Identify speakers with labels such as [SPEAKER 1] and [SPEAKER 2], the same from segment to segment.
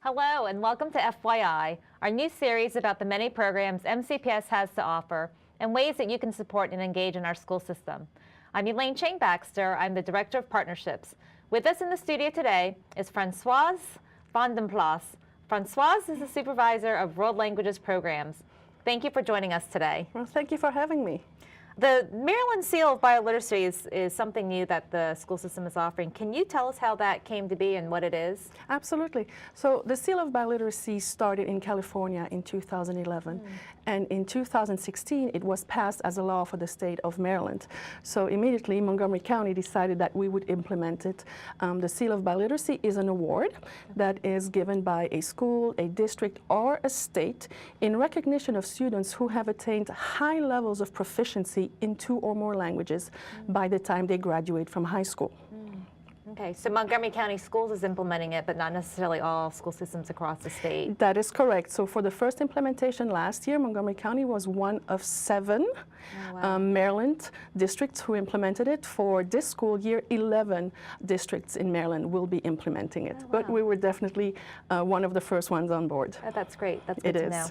[SPEAKER 1] Hello and welcome to FYI, our new series about the many programs MCPS has to offer and ways that you can support and engage in our school system. I'm Elaine Chang-Baxter. I'm the Director of Partnerships. With us in the studio today is Françoise Vandenplas. Françoise is the Supervisor of World Languages Programs. Thank you for joining us today.
[SPEAKER 2] Well, thank you for having me.
[SPEAKER 1] The Maryland Seal of Biliteracy is something new that the school system is offering. Can you tell us how that came to be and what it is?
[SPEAKER 2] Absolutely. So the Seal of Biliteracy started in California in 2011. And in 2016, it was passed as a law for the state of Maryland. So immediately, Montgomery County decided that we would implement it. The Seal of Biliteracy is an award that is given by a school, a district, or a state in recognition of students who have attained high levels of proficiency in 2 or more languages by the time they graduate from high school.
[SPEAKER 1] Okay, so Montgomery County Schools is implementing it, but not necessarily all school systems across the state.
[SPEAKER 2] That is correct. So for the first implementation last year, Montgomery County was one of 7 Maryland districts who implemented it. For this school year, 11 districts in Maryland will be implementing it. But we were definitely one of the first ones on board.
[SPEAKER 1] Oh, that's great. That's good to know.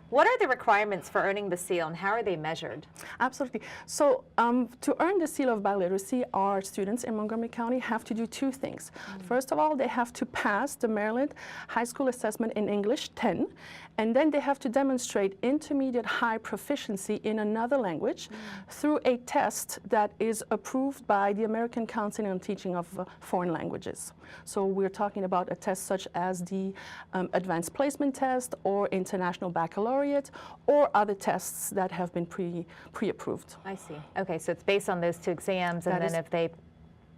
[SPEAKER 1] What are the requirements for earning the seal and how are they measured?
[SPEAKER 2] Absolutely. So to earn the Seal of Biliteracy, our students in Montgomery County have to do 2 things. First of all, they have to pass the Maryland High School Assessment in English 10, and then they have to demonstrate intermediate high proficiency in another language through a test that is approved by the American Council on Teaching of Foreign Languages. So we're talking about a test such as the Advanced Placement Test or International Baccalaureate or other tests that have been pre-approved.
[SPEAKER 1] I see. Okay, so it's based on those 2 exams, and then if they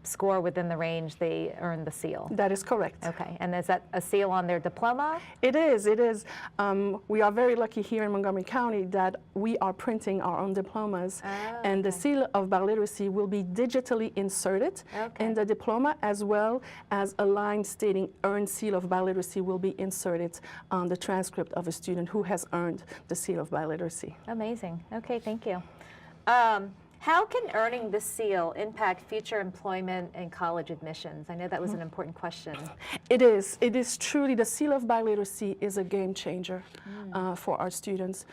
[SPEAKER 1] score within the range, they earn the seal.
[SPEAKER 2] That is correct.
[SPEAKER 1] Okay, and is that a seal on their diploma?
[SPEAKER 2] It is, it is. We are very lucky here in Montgomery County that we are printing our own diplomas, and the Seal of Biliteracy will be digitally inserted in the diploma, as well as a line stating earned Seal of Biliteracy will be inserted on the transcript of a student who has earned the Seal of Biliteracy.
[SPEAKER 1] Amazing. Okay, thank you. How can earning this seal impact future employment and college admissions? I know that was an important question.
[SPEAKER 2] It is. It is truly, the Seal of Biliteracy is a game changer for our students.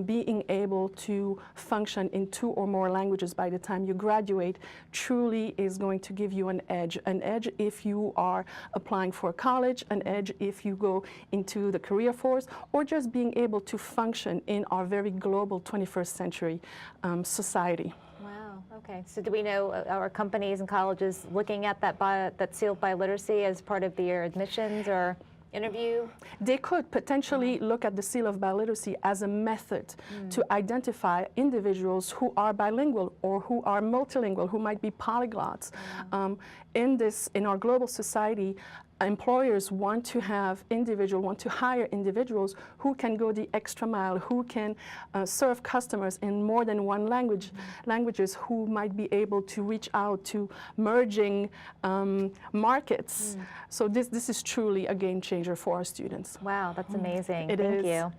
[SPEAKER 2] Being able to function in 2 or more languages by the time you graduate truly is going to give you an edge if you are applying for college, an edge if you go into the career force, or just being able to function in our very global 21st century society.
[SPEAKER 1] Wow, okay. So do we know, are companies and colleges looking at that Seal of Biliteracy as part of their admissions or interview?
[SPEAKER 2] They could potentially look at the Seal of Biliteracy as a method to identify individuals who are bilingual or who are multilingual, who might be polyglots. In our global society, employers want to hire individuals who can go the extra mile, who can serve customers in more than 1 languages, who might be able to reach out to merging markets. So this is truly a game changer for our students.
[SPEAKER 1] Wow, that's amazing.
[SPEAKER 2] Thank
[SPEAKER 1] you.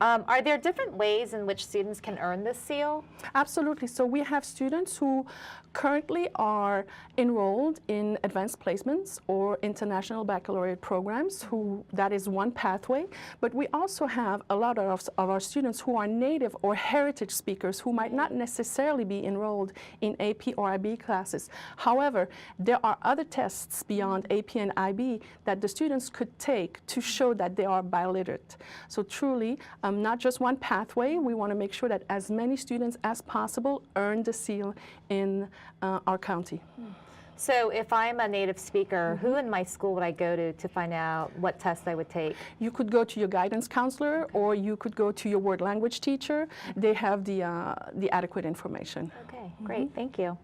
[SPEAKER 1] Are there different ways in which students can earn this seal?
[SPEAKER 2] Absolutely. So we have students who currently are enrolled in advanced placements or international baccalaureate programs, that is one pathway. But we also have a lot of our students who are native or heritage speakers who might not necessarily be enrolled in AP or IB classes. However, there are other tests beyond AP and IB that the students could take to show that they are biliterate. So truly, not just one pathway. We want to make sure that as many students as possible earn the seal in our county.
[SPEAKER 1] So if I'm a native speaker, who in my school would I go to find out what test I would take?
[SPEAKER 2] You could go to your guidance counselor, or you could go to your world language teacher. They have the adequate information.
[SPEAKER 1] Okay, great, thank you.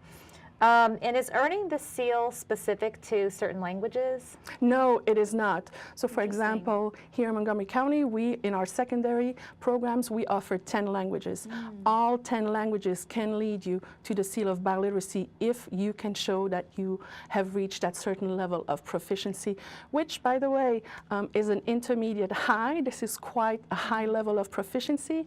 [SPEAKER 1] And is earning the seal specific to certain languages?
[SPEAKER 2] No, it is not. So for example, here in Montgomery County, in our secondary programs, we offer 10 languages. All 10 languages can lead you to the Seal of Biliteracy if you can show that you have reached that certain level of proficiency, which, by the way, is an intermediate high. This is quite a high level of proficiency.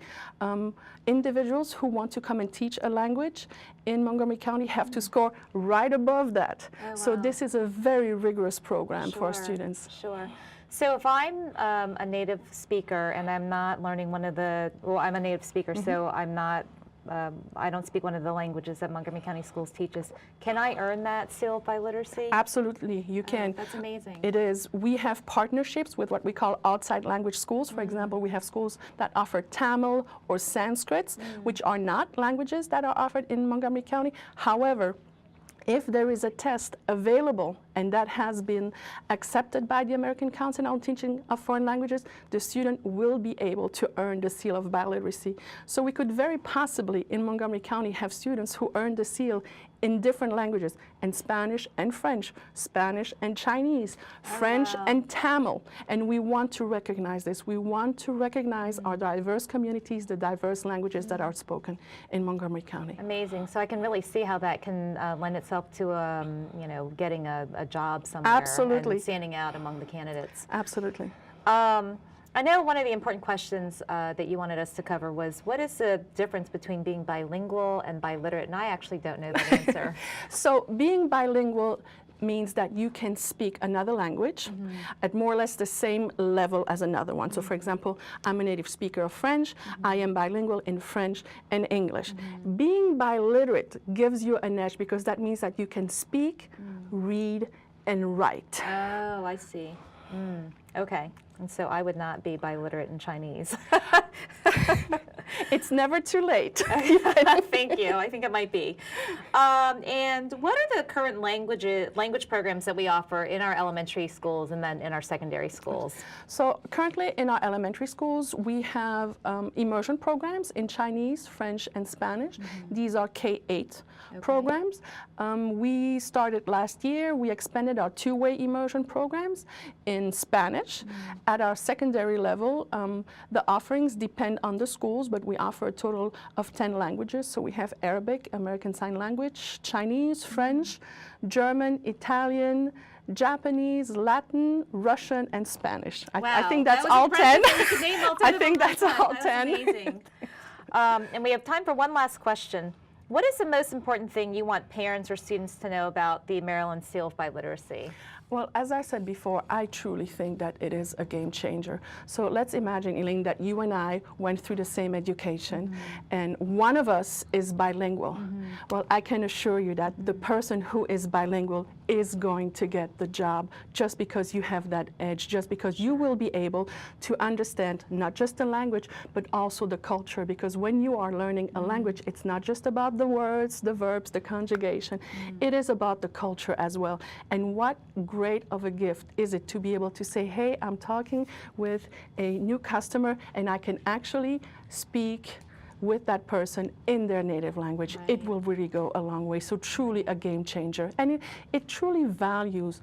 [SPEAKER 2] Individuals who want to come and teach a language in Montgomery County have to score right above that.
[SPEAKER 1] Oh, wow.
[SPEAKER 2] So this is a very rigorous program for our students.
[SPEAKER 1] Sure. So if I'm a native speaker and I'm not learning one of the, well, I'm a native speaker, so I'm not, I don't speak one of the languages that Montgomery County Schools teaches. Can I earn that seal of biliteracy?
[SPEAKER 2] Absolutely, you can.
[SPEAKER 1] That's amazing.
[SPEAKER 2] It is. We have partnerships with what we call outside language schools. For example, we have schools that offer Tamil or Sanskrit, which are not languages that are offered in Montgomery County. However, if there is a test available and that has been accepted by the American Council on Teaching of Foreign Languages, the student will be able to earn the seal of biliteracy. So we could very possibly in Montgomery County have students who earn the seal in different languages, in Spanish and French, Spanish and Chinese, French and Tamil. And we want to recognize this. We want to recognize our diverse communities, the diverse languages that are spoken in Montgomery County.
[SPEAKER 1] Amazing. So I can really see how that can lend itself to, you know, getting a job somewhere.
[SPEAKER 2] Absolutely.
[SPEAKER 1] And standing out among the candidates.
[SPEAKER 2] Absolutely.
[SPEAKER 1] I know one of the important questions that you wanted us to cover was, what is the difference between being bilingual and biliterate? And I actually don't know that answer.
[SPEAKER 2] So being bilingual means that you can speak another language at more or less the same level as another one. So for example, I'm a native speaker of French. I am bilingual in French and English. Being biliterate gives you an edge because that means that you can speak, read, and write.
[SPEAKER 1] Oh, I see. Okay. And so I would not be biliterate in Chinese.
[SPEAKER 2] It's never too late.
[SPEAKER 1] Thank you. I think it might be. And what are the current language programs that we offer in our elementary schools and then in our secondary schools?
[SPEAKER 2] So currently in our elementary schools, we have immersion programs in Chinese, French, and Spanish. These are K-8 programs. We started last year. We expanded our two-way immersion programs in Spanish. At our secondary level, the offerings depend on the schools, but we offer a total of 10 languages. So we have Arabic, American Sign Language, Chinese, French, German, Italian, Japanese, Latin, Russian, and Spanish. I think that's all 10. I think that's all 10.
[SPEAKER 1] Amazing. And we have time for one last question. What is the most important thing you want parents or students to know about the Maryland Seal of Biliteracy?
[SPEAKER 2] Well, as I said before, I truly think that it is a game changer. So let's imagine, Elaine, that you and I went through the same education, and one of us is bilingual. Well, I can assure you that the person who is bilingual is going to get the job just because you have that edge, just because you will be able to understand not just the language, but also the culture. Because when you are learning a language, it's not just about the words, the verbs, the conjugation. It is about the culture as well. And what great of a gift is it to be able to say, hey, I'm talking with a new customer and I can actually speak with that person in their native language. It will really go a long way. So truly a game changer. And it truly values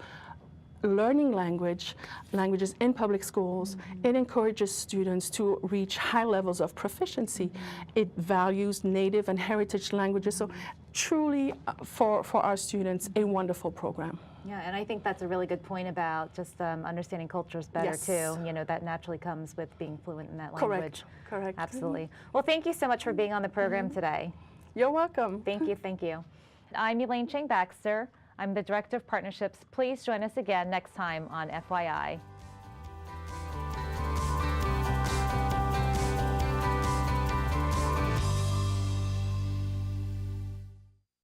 [SPEAKER 2] learning languages in public schools. It encourages students to reach high levels of proficiency. It values native and heritage languages. So truly for our students, a wonderful program.
[SPEAKER 1] Yeah, and I think that's a really good point about just understanding cultures better too. You know, that naturally comes with being fluent in that language.
[SPEAKER 2] Correct.
[SPEAKER 1] Absolutely. Well, thank you so much for being on the program today.
[SPEAKER 2] You're welcome.
[SPEAKER 1] Thank you, thank you. I'm Elaine Chang-Baxter. I'm the Director of Partnerships. Please join us again next time on FYI.